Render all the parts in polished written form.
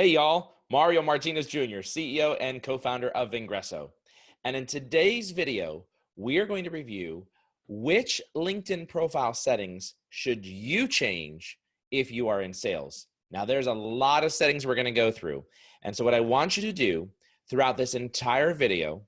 Hey y'all, Mario Martinez Jr., CEO and co-founder of Vengreso. And in today's video, we are going to review which LinkedIn profile settings should you change if you are in sales. Now, there's a lot of settings we're going to go through. And so what I want you to do throughout this entire video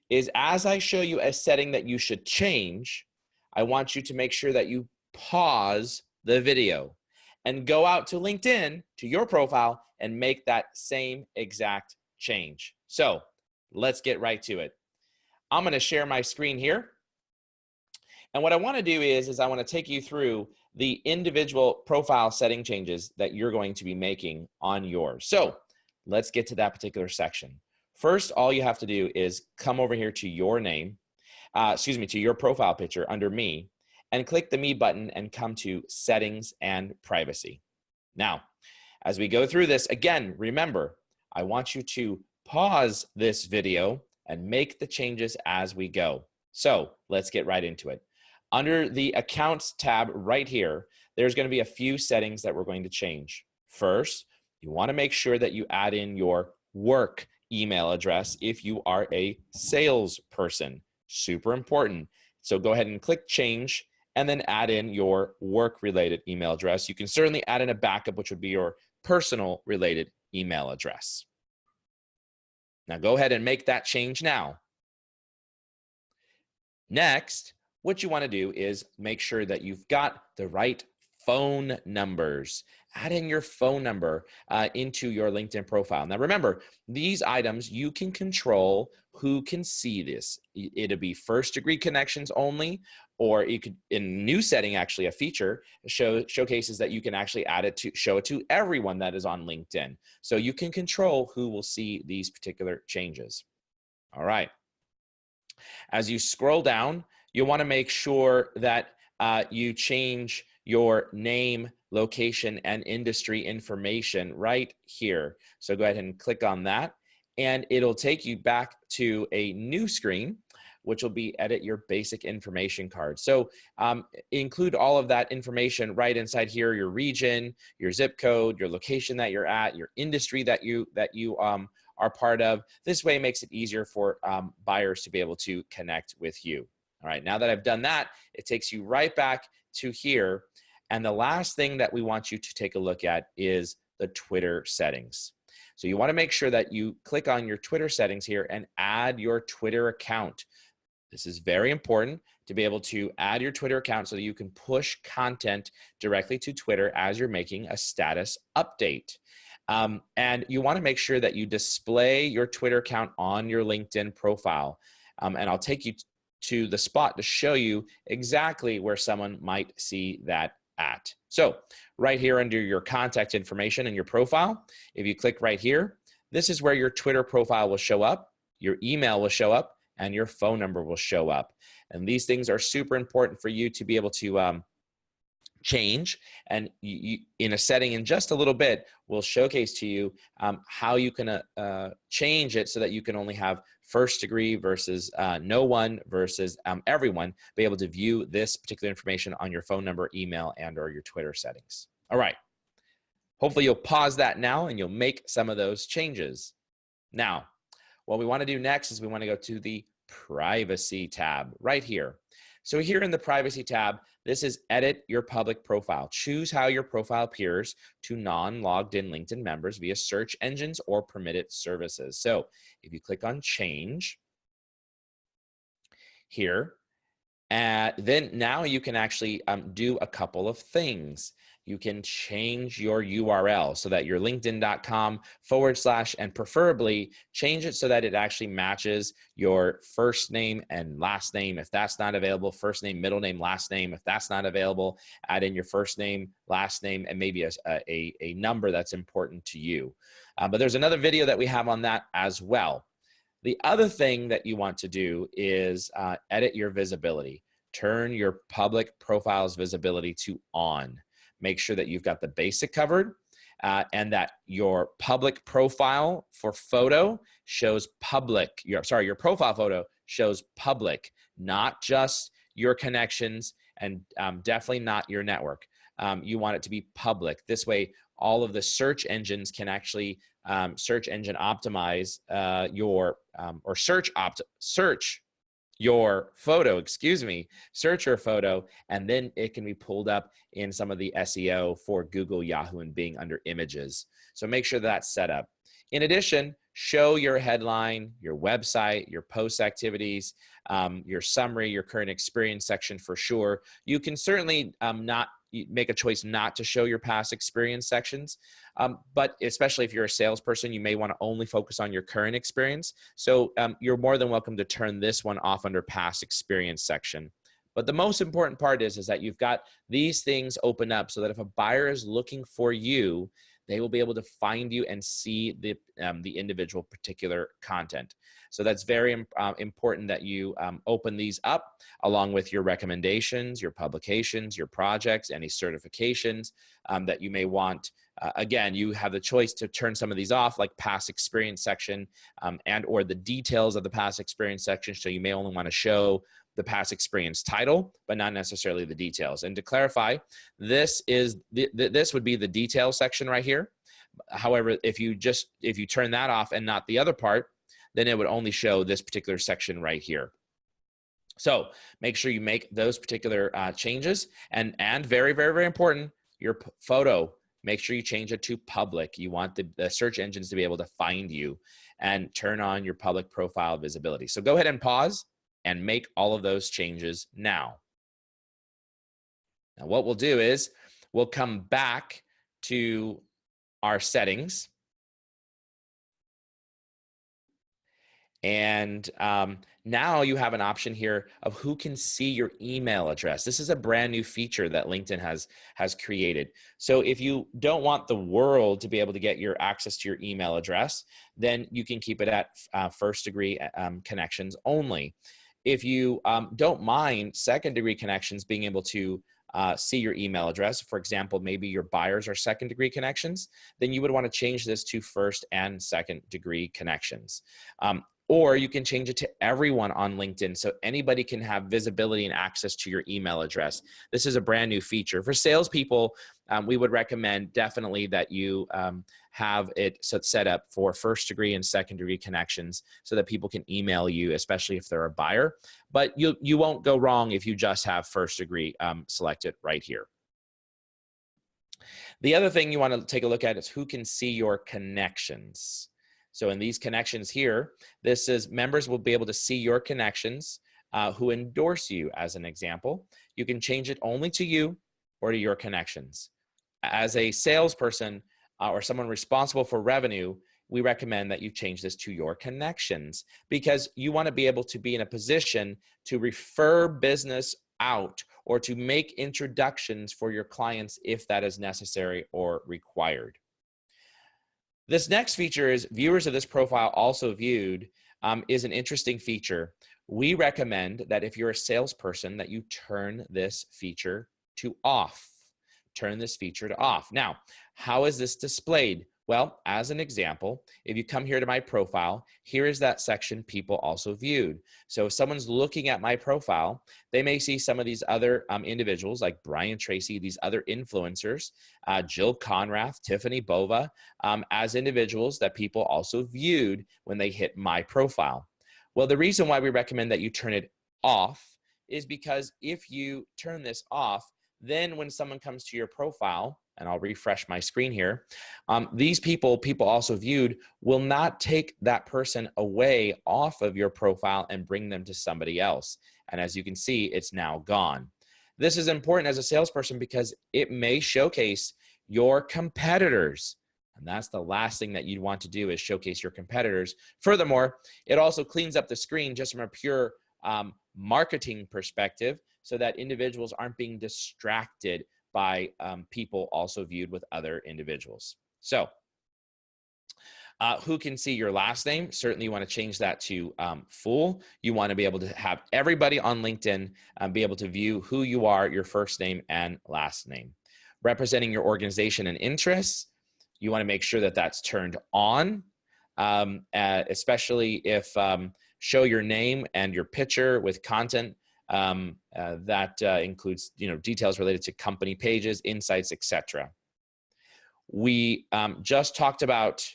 is, as I show you a setting that you should change, I want you to make sure that you pause the video and go out to LinkedIn, to your profile, and make that same exact change. So let's get right to it. I'm going to share my screen here. And what I want to do is I want to take you through the individual profile setting changes that you're going to be making on yours. So let's get to that particular section. First, all you have to do is come over here to your name, to your profile picture under me, and click the Me button and come to Settings and Privacy. Now, as we go through this, again, remember, I want you to pause this video and make the changes as we go. So let's get right into it. Under the Accounts tab right here, there's going to be a few settings that we're going to change. First, you want to make sure that you add in your work email address if you are a salesperson. Super important. So go ahead and click Change and then add in your work-related email address. You can certainly add in a backup, which would be your personal-related email address. Now go ahead and make that change now. Next, what you want to do is make sure that you've got the right phone numbers. Add in your phone number into your LinkedIn profile. Now remember, these items, you can control who can see this. It'll be first degree connections only, or you could, in new setting, actually a feature showcases that you can actually add it to, show it to everyone that is on LinkedIn. So you can control who will see these particular changes. All right. As you scroll down, you'll want to make sure that you change your name, location, and industry information right here. So go ahead and click on that, and it'll take you back to a new screen, which will be Edit Your Basic Information card. So include all of that information right inside here: your region, your zip code, your location that you're at, your industry that you are part of. This way it makes it easier for buyers to be able to connect with you. All right, now that I've done that, it takes you right back to here. And the last thing that we want you to take a look at is the Twitter settings. So you want to make sure that you click on your Twitter settings here and add your Twitter account. This is very important to be able to add your Twitter account so that you can push content directly to Twitter as you're making a status update. And you want to make sure that you display your Twitter account on your LinkedIn profile. And I'll take you to the spot to show you exactly where someone might see that at. So right here under your contact information and your profile, if you click right here, this is where your Twitter profile will show up, your email will show up, and your phone number will show up. And these things are super important for you to be able to change. And in a setting in just a little bit, we'll showcase to you how you can change it so that you can only have first degree versus no one versus everyone be able to view this particular information on your phone number, email, and or your Twitter settings. All right. Hopefully you'll pause that now and you'll make some of those changes. Now, what we want to do next is we want to go to the Privacy tab right here. So here in the Privacy tab, this is Edit Your Public Profile. Choose how your profile appears to non-logged in LinkedIn members via search engines or permitted services. So if you click on Change here, then now you can actually do a couple of things. You can change your URL so that your linkedin.com / and preferably change it so that it actually matches your first name and last name. If that's not available, first name, middle name, last name. If that's not available, add in your first name, last name, and maybe a number that's important to you. But there's another video that we have on that as well. The other thing that you want to do is edit your visibility. Turn your public profile's visibility to on. Make sure that you've got the basic covered and that your public profile for photo shows public. Your profile photo shows public, not just your connections and definitely not your network. you want it to be public. This way, all of the search engines can actually search engine optimize or search your photo, search your photo, and then it can be pulled up in some of the SEO for Google, Yahoo, and Bing under images. So make sure that's set up. In addition, show your headline, your website, your post activities, your summary, your current experience section for sure. You can certainly not make a choice not to show your past experience sections, but especially if you're a salesperson, you may want to only focus on your current experience. So you're more than welcome to turn this one off under past experience section. But the most important part is that you've got these things open up so that if a buyer is looking for you, they will be able to find you and see the individual particular content. So that's very important that you open these up along with your recommendations, your publications, your projects, any certifications that you may want. Again, you have the choice to turn some of these off, like past experience section and or the details of the past experience section. So you may only want to show the past experience title, but not necessarily the details. And to clarify, this would be the detail section right here. However, if you turn that off and not the other part, then it would only show this particular section right here. So make sure you make those particular changes, and very, very, very important, your photo, make sure you change it to public. You want the search engines to be able to find you, and turn on your public profile visibility. So go ahead and pause and make all of those changes now. Now what we'll do is we'll come back to our settings. And now you have an option here of who can see your email address. This is a brand new feature that LinkedIn has created. So if you don't want the world to be able to get your access to your email address, then you can keep it at first degree connections only. If you don't mind second degree connections being able to see your email address, for example, maybe your buyers are second degree connections, then you would want to change this to first and second degree connections. Or you can change it to everyone on LinkedIn so anybody can have visibility and access to your email address. This is a brand new feature. For salespeople, we would recommend definitely that you have it set up for first degree and second degree connections so that people can email you, especially if they're a buyer. But you won't go wrong if you just have first degree selected right here. The other thing you want to take a look at is who can see your connections. So in these connections here, this is members will be able to see your connections who endorse you, as an example. You can change it only to you or to your connections. As a salesperson or someone responsible for revenue, we recommend that you change this to your connections because you want to be able to be in a position to refer business out or to make introductions for your clients if that is necessary or required. This next feature is viewers of this profile also viewed is an interesting feature. We recommend that if you're a salesperson that you turn this feature to off. Turn this feature to off. Now, how is this displayed? Well, as an example, if you come here to my profile, here is that section people also viewed. So if someone's looking at my profile, they may see some of these other individuals like Brian Tracy, these other influencers, Jill Conrath, Tiffany Bova, as individuals that people also viewed when they hit my profile. Well, the reason why we recommend that you turn it off is because if you turn this off, then when someone comes to your profile, and I'll refresh my screen here, these people also viewed will not take that person away off of your profile and bring them to somebody else. And as you can see, it's now gone. This is important as a salesperson because it may showcase your competitors. And that's the last thing that you'd want to do is showcase your competitors. Furthermore, it also cleans up the screen just from a pure marketing perspective so that individuals aren't being distracted by people also viewed with other individuals. So who can see your last name? Certainly you want to change that to full. You want to be able to have everybody on LinkedIn be able to view who you are, your first name and last name. Representing your organization and interests, you want to make sure that that's turned on, especially if show your name and your picture with content that includes, details related to company pages, insights, etc. We just talked about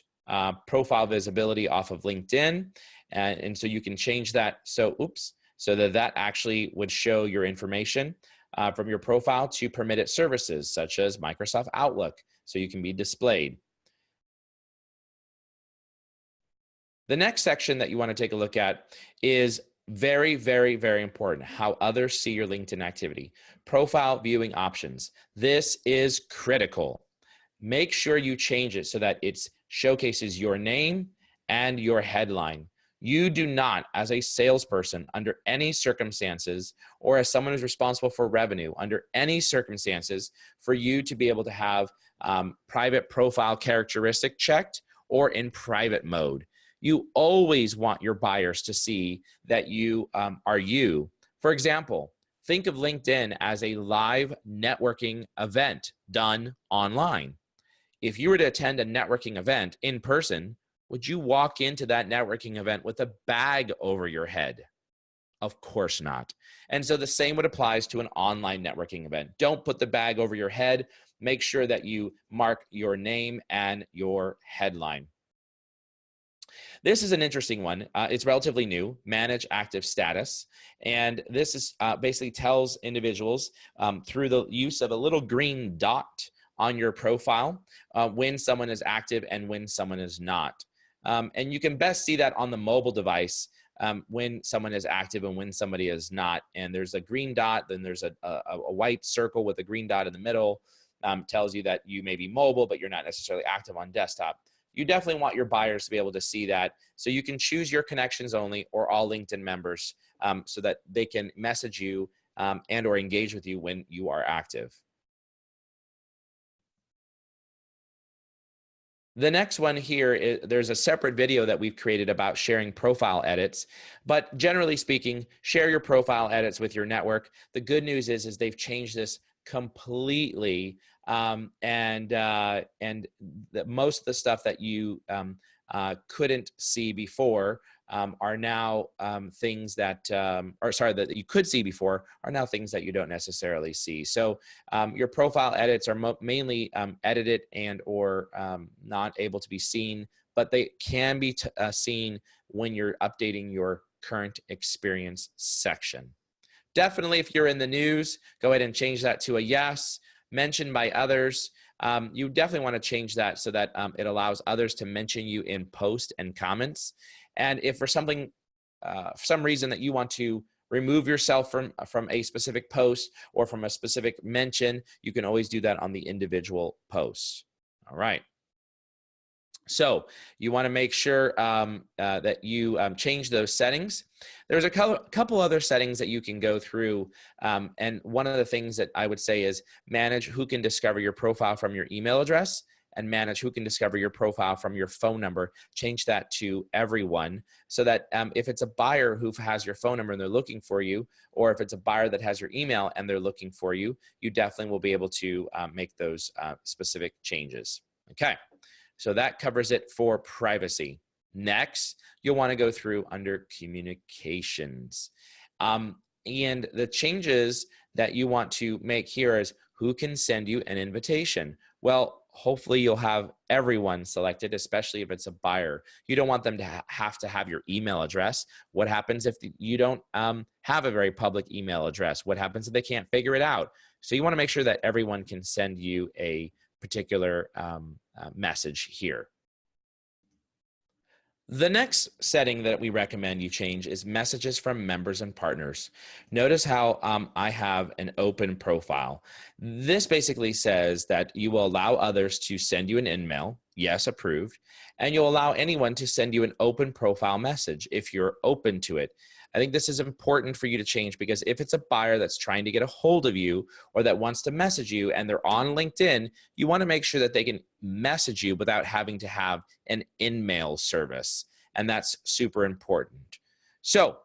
profile visibility off of LinkedIn, and so you can change that. So that actually would show your information from your profile to permitted services such as Microsoft Outlook, so you can be displayed. The next section that you want to take a look at is very, very, very important: how others see your LinkedIn activity. Profile viewing options. This is critical. Make sure you change it so that it showcases your name and your headline. You do not, as a salesperson, under any circumstances, or as someone who's responsible for revenue, under any circumstances, for you to be able to have private profile characteristic checked or in private mode. You always want your buyers to see that you are you. For example, think of LinkedIn as a live networking event done online. If you were to attend a networking event in person, would you walk into that networking event with a bag over your head? Of course not. And so the same would apply to an online networking event. Don't put the bag over your head. Make sure that you mark your name and your headline. This is an interesting one. It's relatively new: manage active status. And this is basically tells individuals through the use of a little green dot on your profile when someone is active and when someone is not. And you can best see that on the mobile device when someone is active and when somebody is not. And there's a green dot, then there's a white circle with a green dot in the middle. Tells you that you may be mobile, but you're not necessarily active on desktop. You definitely want your buyers to be able to see that. So you can choose your connections only or all LinkedIn members so that they can message you and or engage with you when you are active. The next one here, there's a separate video that we've created about sharing profile edits, but generally speaking, share your profile edits with your network. The good news is they've changed this completely, and most of the stuff that you couldn't see before are now things that, that you could see before are now things that you don't necessarily see. So your profile edits are mainly edited and or not able to be seen, but they can be seen when you're updating your current experience section. Definitely, if you're in the news, go ahead and change that to a yes. Mentioned by others. You definitely want to change that so that it allows others to mention you in post and comments. And if for something, for some reason that you want to remove yourself from a specific post or from a specific mention, you can always do that on the individual posts. All right. So you want to make sure that you change those settings. There's a couple other settings that you can go through. And one of the things that I would say is manage who can discover your profile from your email address and manage who can discover your profile from your phone number. Change that to everyone so that if it's a buyer who has your phone number and they're looking for you, or if it's a buyer that has your email and they're looking for you, you definitely will be able to make those specific changes. Okay. So that covers it for privacy. Next, you'll want to go through under communications. And the changes that you want to make here is who can send you an invitation. Well, hopefully you'll have everyone selected, especially if it's a buyer. You don't want them to have your email address. What happens if you don't have a very public email address? What happens if they can't figure it out? So you want to make sure that everyone can send you a particular message here. The next setting that we recommend you change is messages from members and partners. Notice how I have an open profile. This basically says that you will allow others to send you an email, yes, approved, and you'll allow anyone to send you an open profile message if you're open to it. I think this is important for you to change because if it's a buyer that's trying to get a hold of you or that wants to message you and they're on LinkedIn, you want to make sure that they can message you without having to have an in-mail service. And that's super important. So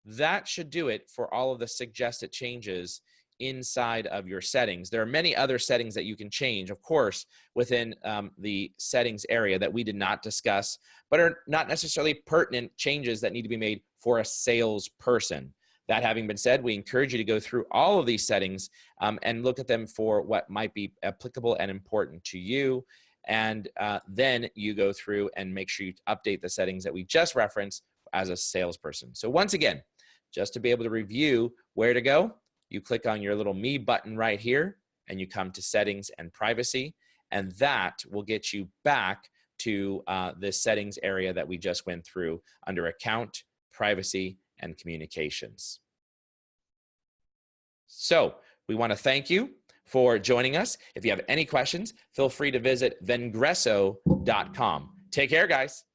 that should do it for all of the suggested changes inside of your settings. There are many other settings that you can change, of course, within the settings area that we did not discuss, but are not necessarily pertinent changes that need to be made for a salesperson. That having been said, we encourage you to go through all of these settings and look at them for what might be applicable and important to you. And then you go through and make sure you update the settings that we just referenced as a salesperson. So once again, just to be able to review where to go, you click on your little Me button right here, and you come to Settings and Privacy, and that will get you back to the settings area that we just went through under Account, Privacy, and Communications. So we want to thank you for joining us. If you have any questions, feel free to visit vengreso.com. Take care, guys.